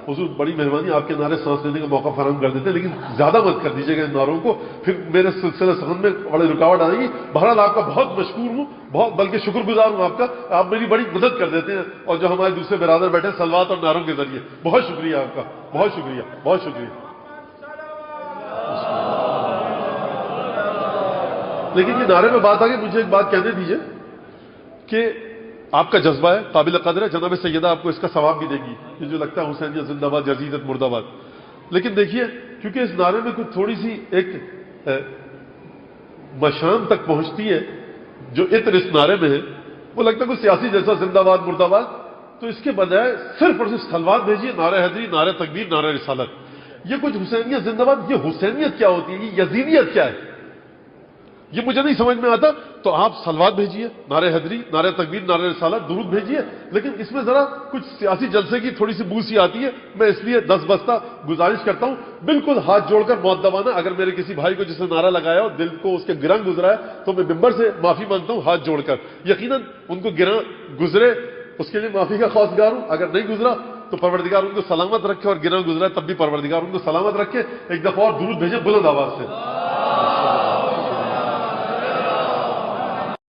حضور بڑی مہربانی آپ کے نعرے سانس لینے کا موقع فراہم کر دیتے ہیں، لیکن زیادہ مت کر دیجیے گا ان نعروں کو، پھر میرے سلسلہ سخن میں بڑی رکاوٹ آ گی۔ بہرحال آپ کا بہت مشکور ہوں، بہت بلکہ شکر گزار ہوں آپ کا، آپ میری بڑی مدد کر دیتے ہیں، اور جو ہمارے دوسرے برادر بیٹھے صلوات اور نعروں کے ذریعے، بہت شکریہ آپ کا، بہت شکریہ، بہت شکریہ۔ لیکن یہ نعرے میں بات آ گئی، مجھے ایک بات کہنے دیجیے کہ آپ کا جذبہ ہے، قابل قدر ہے، جناب سیدہ آپ کو اس کا ثواب بھی دے گی، یہ جو لگتا ہے حسینیت زندہ باد، یزیدت مرد آباد۔ لیکن دیکھیے، کیونکہ اس نعرے میں کچھ تھوڑی سی ایک مشام تک پہنچتی ہے، جو عطر اس نعرے میں ہے، وہ لگتا ہے کوئی سیاسی جیسا زندہ باد مرد آباد، تو اس کے بجائے صرف اور صرف صلوات بھیجیے، نعرہ حیدری، نعرہ تکبیر، نعرہ رسالت۔ یہ کچھ حسینیت زندہ باد، یہ حسینیت کیا ہوتی ہے، یہ یزیدیت کیا ہے، یہ مجھے نہیں سمجھ میں آتا۔ تو آپ صلوات بھیجیے، نعرہ حیدری، نعرہ تکبیر، نعرہ رسالت، درود بھیجیے، لیکن اس میں ذرا کچھ سیاسی جلسے کی تھوڑی سی بو سی آتی ہے۔ میں اس لیے دس بستہ گزارش کرتا ہوں، بالکل ہاتھ جوڑ کر مؤدبانہ، اگر میرے کسی بھائی کو جس نے نعرہ لگایا ہو دل کو اس کے گرہ گزرا ہے، تو میں ممبر سے معافی مانگتا ہوں ہاتھ جوڑ کر، یقیناً ان کو گرہ گزرے اس کے لیے معافی کا خواستگار ہوں، اگر نہیں گزرا تو پروردگار ان کو سلامت رکھے، اور گرہ گزرا ہے تب بھی پروردگار ان کو سلامت رکھے۔ ایک دفعہ اور درود بھیجے بلند آواز سے۔